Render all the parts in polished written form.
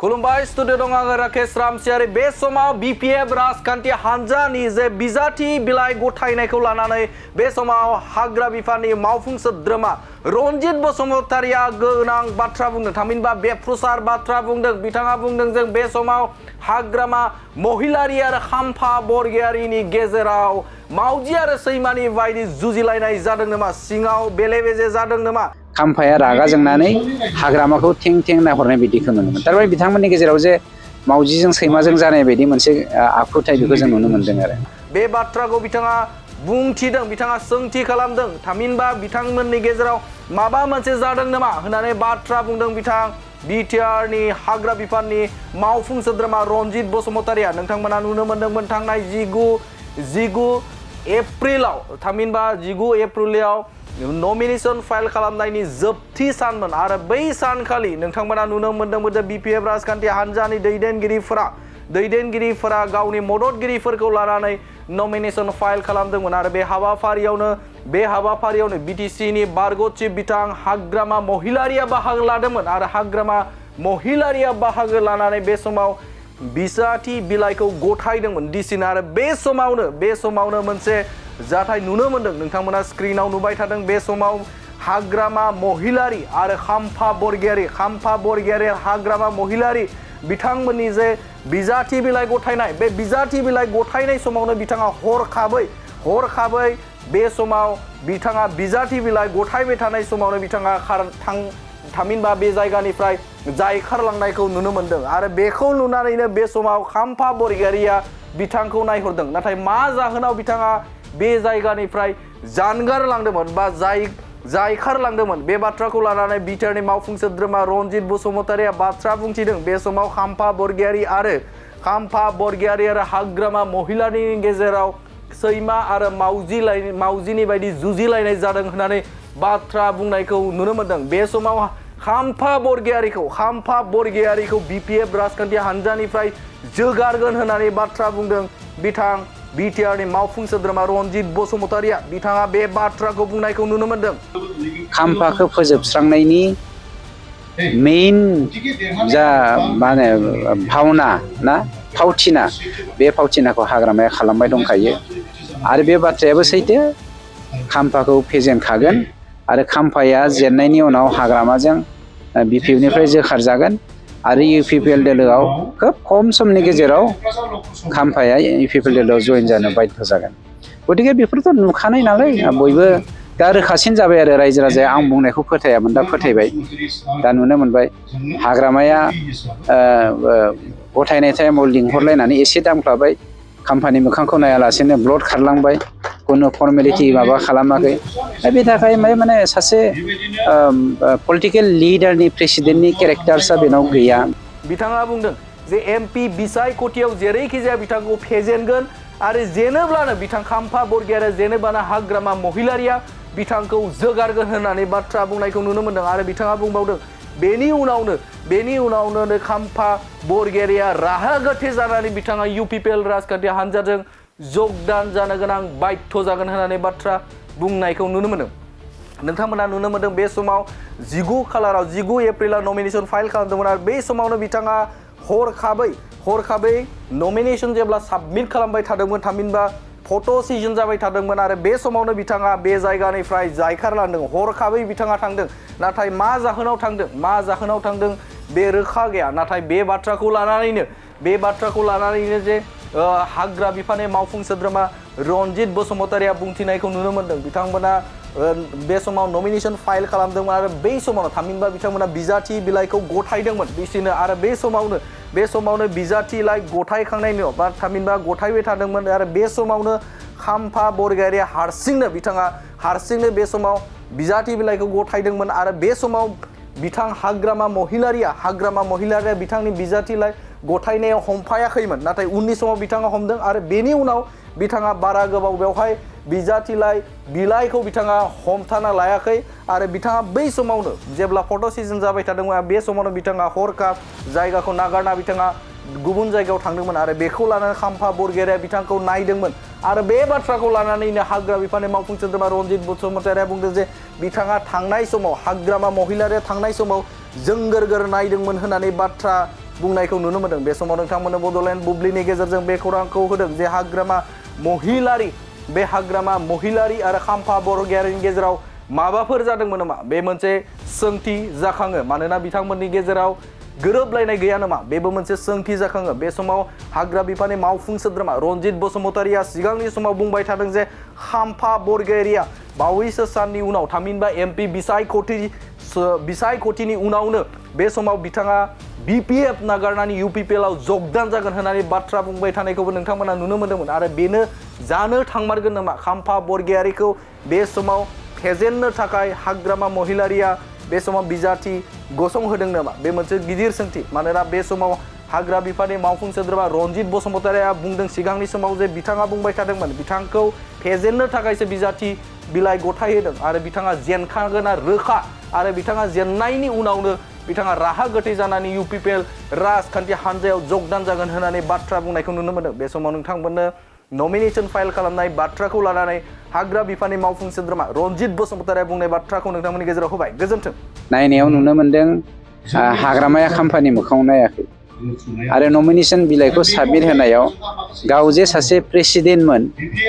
खुलुमबाय स्टुडिअ दं आङो राकेश रामसियारि बे समाव बिपिएफ राजखान्थि हान्जानि जे बिजाथि बिलाइ गथायनायखौ लानानै बे समाव हाग्रा बिफाननि मावफुं सोद्रोमा रनजित बसुमतारिया गोनां बाथ्रा बुंदों थामहिनबा बेफ्रुसार बाथ्रा बुंदों बिथाङा बुंदों जों बे समाव हाग्रामा महिलारि आरो खाम्फा बरगयारिनि गेजेराव मावजि आरो सैमानि बायदि जुजिलायनाय जादों नामा सिङाव बेले बेजे जादों नामा खाम्फाया रागा जोंनानै हाग्रामाखौ थें थें नाहरनाय बायदिखौ नुनो मोनो थारमाने बिथांमोननि गेजेराव जे मावजिजों सैमाजों जानाय बायदि मोनसे आखुथाय बेखौ जों नुनो मोनदों आरो बे बाथ्राखौ बिथाङा बुंथिदों बिथाङा सोंथि खालामदों थामहिनबा बिथांमोननि गेजेराव माबा मोनसे जादों नामा होननानै बाथ्रा बुंदों बिथां बिटिआरनि हाग्रा बिफाननि मावफुं सोद्रोमा रनजित बसुमतारिया नोंथांमोना नुनो मोनदोंमोन थांनाय 19 एप्रिलाव थामहिनबा 19 एप्रिलाव नमिनेशन फाइल खालामनायनि जोबथि सानमोन आरो बै सानखालि नोंथांमोना नुनो मोनदोंमोन जे बिपिएफ राजखान्थि हान्जानि दैदेनगिरिफोरा गावनि मददगिरिफोरखौ लानानै नमिनेशन फाइल खालामदोंमोन आरो बे हाबाफारियावनो बिटिसिनि बरगय चिफ बिथां हाग्रामा महिलारिया बाहागो लादोंमोन आरो हाग्रामा महिलारिया बाहागो लानानै बे समाव बिजाथि बिलाइखौ गथायदोंमोन डिसिनो आरो बे समावनो मोनसे जाथाय नुनो मोनदों नोंथांमोना स्क्रिनाव नुबाय थादों बे समाव हाग्रामा महिलारि आरो खाम्फा बरगयारि हाग्रामा महिलारि बिथांमोननि जे बिजाथि बिलाइ गथायनाय बे बिजाथि बिलाइ गथायनाय समावनो बिथाङा हरखाबै बे समाव बिथाङा बिजाथि बिलाइ गथायबाय थानाय समावनो बिथाङा थामहिनबा बे जायगानिफ्राय जायखारलांनायखौ नुनो मोनदों आरो बेखौ नुनानैनो बे समाव खाम्फा बरगयारिया बिथांखौ नायहरदों नाथाय मा जाहोनाव बिथाङा बे जायगानिफ्राय जानगारलांदोंमोन बा जायखारलांदोंमोन बे बाथ्राखौ लानानै बिटिआरनि मावफुं सोद्रोमा रनजित बसुमतारिया बाथ्रा बुंथिदों बे समाव खाम्फा बरगयारि आरो हाग्रामा महिलारिनि गेजेराव सैमा आरो मावजिनि बायदि जुजिलायनाय जादों होननानै बाथ्रा बुंनायखौ नुनो मोनदों बे समाव खाम्फा बरगयारिखौ बिपिएफ राजखान्थि हान्जानिफ्राय जोगारगोन होननानै बाथ्रा बुंदों बिथां बिटिआरनि मावफुं सोद्रोमा रनजित बसुमतारिया बिथाङा बे बाथ्राखौ बुंनायखौ नुनो मोनदों खाम्फाखौ फोजोबस्रांनायनि मेइन जा माने भावना ना फावथिना बे फावथिनाखौ हाग्रामाया खालामबाय दंखायो आरो बे बाथ्रायाबो सैथो खाम्फाखौ फेजेनखागोन आरो खाम्फाया जेननायनि उनाव हाग्रामाजों बिपिएफनिफ्राय जोखारजागोन आरो इउपिपिएल दोलोआव खोब खम समनि गेजेराव खाम्फाया इउपिपिएल दोलोआव जयेन जानो बाध्य जागोन गतिके बेफोरथ' नुखानाय नालाय बयबो दा रोखासिन जाबाय आरो रायजो राजाया आं बुंनायखौ फोथायामोन दा फोथायबाय दा नुनो मोनबाय हाग्रामाया गथायनाय टाइमाव लिंहरलायनानै एसे दामख्लाबाय खाम्फानि मोखांखौ नायालासेनो ब्लड खारलांबाय खुनु फर्मेलिटि माबा खालामाखै दा बेनि थाखाय माने सासे पलिटिकेल लिडारनि प्रेसिडेन्टनि केरेक्टार्सआ बेनाव गैया बिथाङा बुंदों जे एमपि बिसायख'थियाव जेरैखि जाया बिथांखौ फेजेनगोन आरो जेनोब्लानो बिथां खाम्फा बरगयारिया जेनोब्लानो हाग्रामा महिलारिया बिथांखौ जोगारगोन होननानै बाथ्रा बुंनायखौ नुनो मोनदों आरो बिथाङा बुंबावदों बेनि उनावनो खाम्फा बरगयारिया राहा गोथे जानानै बिथाङा इउपिपिएल राजखान्थि हान्जाजों जगदान जानो गोनां बाध्य जागोन होननानै बाथ्रा बुंनायखौ नुनो मोनदों नोंथांमोना नुनो मोनदों बे समाव 19 एप्रिलाव नमिनेशन फाइल खालामदोंमोन आरो बे समावनो बिथाङा हरखाबै नमिनेशन जेब्ला साबमिट खालामबाय थादोंमोन थामहिनबा फट' सेसन जाबाय थादोंमोन आरो बे समावनो बिथाङा बे जायगानिफ्राय जायखारलांदों हरखाबै बिथाङा थांदों नाथाय मा जाहोनाव थांदों बे रोखा गैया नाथाय बे बाथ्राखौ लानानैनो जे हाग्रा बिफाननि मावफुं सोद्रोमा रनजित बसुमतारिया बुंथिनायखौ नुनो मोनदों बिथांमोना बे समाव नमिनेशन फाइल खालामदोंमोन आरो बै समावनो थामहिनबा बिथांमोना बिजाथि बिलाइखौ गथायदोंमोन बिसिनो आरो बे समावनो बिजाथि बिलाइ गथायखांनायनि उनाव बा थामहिनबा गथायबाय थादोंमोन आरो बे समावनो खाम्फा बरगयारिया हारसिंनो बे समाव बिजाथि बिलाइखौ गथायदोंमोन आरो बे समाव बिथां हाग्रामा महिलारिया बिथांनि बिजाथि बिलाइ गथायनायाव हमफायाखैमोन नाथाय उननि समाव बिथाङा हमदों आरो बेनि उनाव बिथाङा बारा गोबाव बेवहाय बिजाथि बिलाइखौ बिथाङा हमथाना लायाखै आरो बिथाङा बै समावनो जेब्ला फट' सेसन जाबाय थादोंमोन बे समावनो बिथाङा हरखाब जायगाखौ नागारना बिथाङा गुबुन जायगायाव थांदोंमोन आरो बेखौ लानानै खाम्फा बरगयारिया बिथांखौ नायदोंमोन आरो बे बाथ्राखौ लानानैनो हाग्रा बिफाननि मावफुं सोद्रोमा रनजित बसुमतारिया बुंदों जे बिथाङा थांनाय समाव हाग्रामा महिलारिया थांनाय समाव जोंगोरगोर नायदोंमोन होननानै बाथ्रा बुंनायखौ नुनो मोनदों। बे समाव नोंथांमोननो बड'लेण्ड बुब्लिनि गेजेरजों बे खौरांखौ होदों जे हाग्रामा महिलारि बे हाग्रामा महिलारि आरो खाम्फा बरगयारिनि गेजेराव माबाफोर जादोंमोन नामा बे मोनसे सोंथि जाखाङो। मानोना बिथांमोननि गेजेराव गोरोबलायनाय गैया नामा बेबो मोनसे सोंथि जाखाङो। बे समाव हाग्रा बिफाननि मावफुं सोद्रोमा रनजित बसुमतारिया सिगांनि समाव बुंबाय थादों जे खाम्फा बरगयारिया बावैसो साननि उनाव थामहिनबा एमपि बिसायख'थिनि उनावनो बे समाव बिथाङा BPF नागारनानै UPPLआव जगदान जागोन होननानै बाथ्रा बुंबाय थानायखौबो नोंथांमोना नुनो मोन्दोंमोन। आरो बेनो जानो थांमारगोन नामा खाम्फा बरगयारिखौ बे समाव फेजेननो थाखाय हाग्रामा महिलारिया बे समाव बिजाथि गसंहोदों नामा बे मोनसे गिदिर सोंथि। मानोना बे समाव हाग्रा बिफाननि मावफुं सोद्रोमा रनजित बसुमतारिया बुंदों सिगांनि समाव जे बिथाङा बुंबाय थादोंमोन बिथांखौ फेजेननो थाखायसो बिजाथि बिलाइ गथायहोदों आरो बिथाङा जेनखागोना रोखा आरो बिथाङा जेननायनि उनावनो बिथाङा राहा गोथै जानानै UPPL राजखान्थि हान्जायाव जगदान जागोन होननानै बाथ्रा बुंनायखौ नुनो मोनदों। बे समाव नोंथांमोननो नमिनेशन फाइल खालामनाय बाथ्राखौ लानानै हाग्रा बिफाननि मावफुं सोद्रोमा रनजित बसुमतारिया बुंनाय बाथ्राखौ नोंथांमोननि गेजेराव होबाय। गोजोन्थों। नायनायाव नुनो मोन्दों हाग्रामाया खाम्फानि मोखाङाव नायाखै आरो नमिनेशन बिलाइखौ साबमिट होनायाव गाव जे सासे प्रेसिडेन्टमोन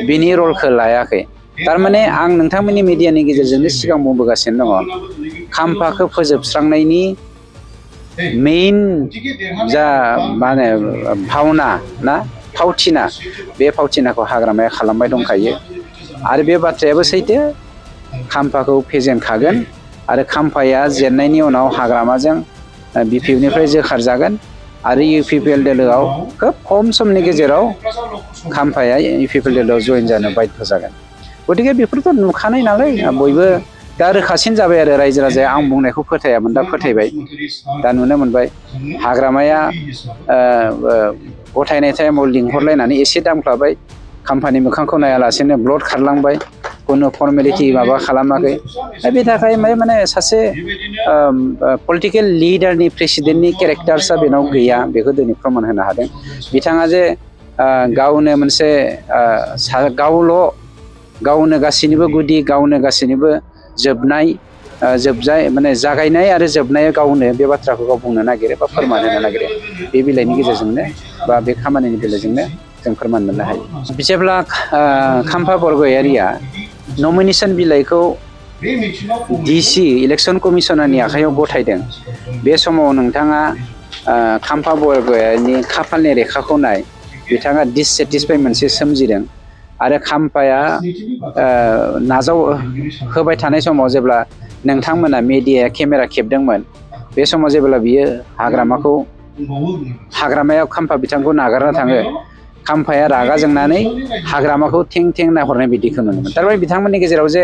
बिनि रलखौ लायाखै। थारमाने आं नोंथांमोननि मिडियानि गेजेरजोंनो सिगां बुंबोगासिनो दङ खाम्फाखौ फोजोबस्रांनायनि मेइन जा मा होनो भावना ना फावथिना बे फावथिनाखौ हाग्रामाया खालामबाय दंखायो आरो बे बाथ्रायाबो सैथो। खाम्फाखौ फेजेनखागोन आरो खाम्फाया जेननायनि उनाव हाग्रामाजों BPFनिफ्राय जोखारजागोन आरो UPPL दोलोआव खोब खम समनि गेजेराव खाम्फाया UPPL दोलोआव जयेन जानो बाध्य जागोन। गतिके बेफोरथ' नुखानाय नालाय बयबो दा रोखासिन जाबाय आरो रायजो राजाया आं बुंनायखौ फोथायामोन दा फोथायबाय। दा नुनो मोनबाय हाग्रामाया गथायनाय टाइमाव लिंहरलायनानै एसे दामख्लाबाय खाम्फानि मोखांखौ नायालासेनो ब्लड खारलांबाय खुनु फर्मेलिटि माबा खालामाखै। दा बेनि थाखाय माने सासे पलिटिकेल लिडारनि प्रेसिडेन्टनि केरेक्टार्सआ बेनाव गैया बेखौ दिनै प्रमान होनो हादों। बिथाङा जे गावनो मोनसे गावनो गासैनिबो गुदि गावनो गासैनिबो जोबनाय माने जागायनाय आरो जोबनाया गावनो बे बाथ्राखौ गाव बुंनो नागिरो बा फोरमान होनो नागिरो। बे बिलाइनि गेजेरजोंनो बा बे खामानिनि बेलाजोंनो जों फोरमान मोननो हायो। जेब्ला खाम्फा बरगयारिया नमिनेशन बिलाइखौ DC इलेक्सन कमिसनारनि आखायाव गथायदों बे समाव नोंथाङा खाम्फा बरगयारिनि खाफालनि रेखाखौ नाय बिथाङा डिससेटिसफाइ मोनसे सोमजिदों आरो खाम्फाया होबाय थानाय समाव जेब्ला नोंथांमोना मेडियाया केमेरा खेबदोंमोन बे समाव जेब्ला बियो हाग्रामायाव खाम्फा बिथांखौ नागारना थाङो खाम्फाया रागा जोंनानै हाग्रामाखौ थें थें नाहरनाय बिदिखौ नुनो मोनो। थारमाने बिथांमोननि गेजेराव जे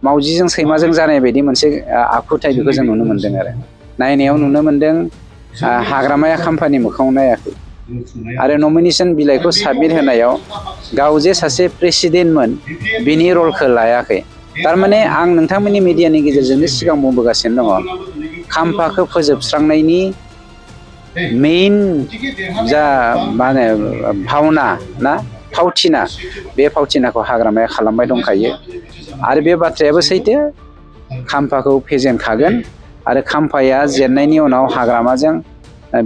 मावजिजों सैमाजों जानाय बायदि मोनसे आखुथाय बेखौ जों नुनो मोन्दों आरो नायनायाव नुनो मोन्दों हाग्रामाया खाम्फानि मोखाङाव नायाखै आरो नमिनेशन बिलाइखौ साबमिट होनायाव गाव जे सासे प्रेसिडेन्टमोन बिनि रलखौ लायाखै। थारमाने आं नोंथांमोननि मिडियानि गेजेरजोंनो सिगां बुंबोगासिनो दङ खाम्फाखौ फोजोबस्रांनायनि मेइन जा मा होनो भावना ना फावथिना बे फावथिनाखौ हाग्रामाया खालामबाय दंखायो आरो बे बाथ्रायाबो सैथो। खाम्फाखौ फेजेनखागोन आरो खाम्फाया जेननायनि उनाव हाग्रामाजों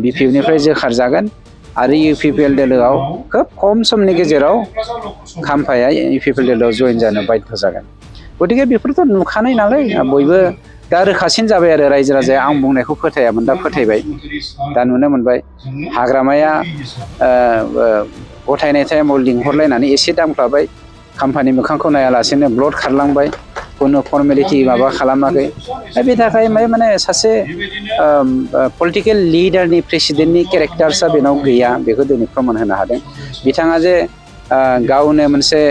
BPFनिफ्राय जोखारजागोन आरो UPPL दोलोआव खोब खम समनि गेजेराव खाम्फाया UPPL दोलोआव जयेन जानो बाध्य जागोन। गतिके बेफोरथ' नुखानाय नालाय बयबो दा रोखासिन जाबाय आरो रायजो राजाया आं बुंनायखौ फोथायामोन दा फोथायबाय। दा नुनो मोनबाय हाग्रामाया गथायनाय टाइमाव लिंहरलायनानै एसे दामख्लाबाय खाम्फानि मोखांखौ नायालासेनो ब्लड खारलांबाय खुनु फर्मेलिटि माबा खालामाखै। दा बेनि थाखाय माने सासे पलिटिकेल लिडारनि प्रेसिडेन्टनि केरेक्टार्सआ बेनाव गैया बेखौ दिनै प्रमान होनो हादों। बिथाङा जे गावनो मोनसे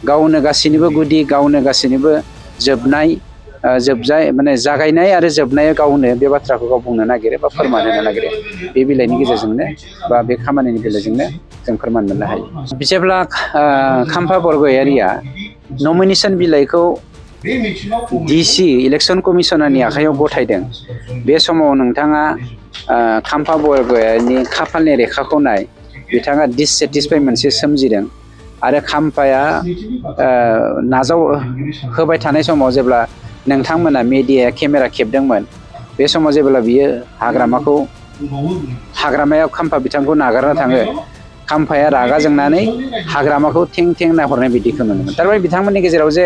गावनो गासैनिबो गुदि गावनो गासैनिबो माने जागायनाय आरो जोबनाया गावनो बे बाथ्राखौ गाव बुंनो नागिरो बा फोरमान होनो नागिरो। बे बिलाइनि गेजेरजोंनो बा बे खामानिनि बेलाजोंनो जों फोरमान मोननो हायो। जेब्ला खाम्फा बरगयारिया नमिनेशन बिलाइखौ DC इलेक्सन कमिसनारनि आखायाव गथायदों बे समाव नोंथाङा खाम्फा बरगयारिनि खाफालनि रेखाखौ नाय बिथाङा डिससेटिसफाइ मोनसे सोमजिदों आरो खाम्फाया होबाय थानाय समाव जेब्ला नोंथांमोना मेडियाया केमेरा खेबदोंमोन बे समाव जेब्ला बियो हाग्रामायाव खाम्फा बिथांखौ नागारना थाङो खाम्फाया रागा जोंनानै हाग्रामाखौ थें थें नाहरनाय बायदिखौ नुनो मोनो थारमाने बिथांमोननि गेजेराव जे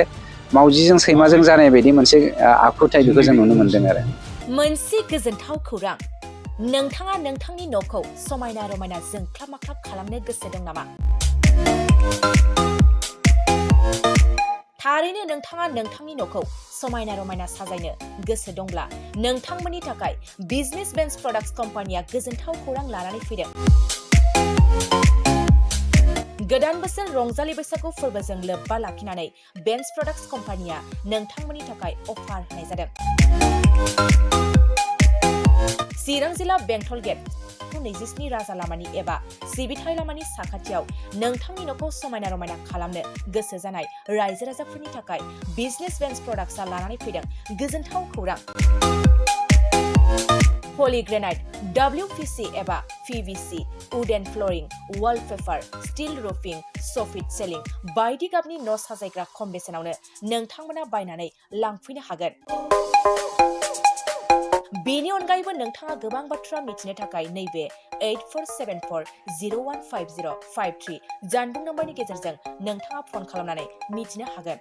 मावजिजों सैमाजों जानाय बायदि मोनसे आखुथाय बेखौ जों नुनो मोनदों आरो मोनसे गोजोनथाव खौरां नोंथाङा नोंथांनि न'खौ समायना रमायना जोंख्लाब माख्लाब खालामनो गोसो दं नामा थारैनो नोंथाङा नोंथांनि न'खौ समायना रमायना साजायनो गोसो दंब्ला नोंथांमोननि थाखाय बिजनेस बेन्स प्रडाक्ट्स कम्पानिया गोजोनथाव खौरां लानानै फैदों गोदान बोसोर रंजालि बैसागु फोरबोजों लोब्बा लाखिनानै बेन्स प्रडाक्ट्स कम्पानिया नोंथांमोननि थाखाय अफार होनाय जादों चिरां जिल्ला बेंटल गेट 27 राजा लामानि एबा सिबिथाय लामानि साखाथियाव नोंथांनि न'खौ समायना रमायना खालामनो गोसो जानाय रायजो राजाफोरनि थाखाय बिजनेस बेन्स प्रडाक्ट्सआ लानानै फैदों गोजोनथाव खौरां पलिग्रेनाइट WPC एबा PVC wooden flooring wallpaper steel roofing soffit ceiling बायदि गाबनि न' साजायग्रा खम बेसेनावनो नोंथांमोना बायनानै लांफैनो हागोन बेनि अनगायैबो नोंथाङा गोबां बाथ्रा मिथिनो थाखाय नैबे 8474015053 जानबुं नम्बरनि गेजेरजों नोंथाङा फन खालामनानै मिथिनो हागोन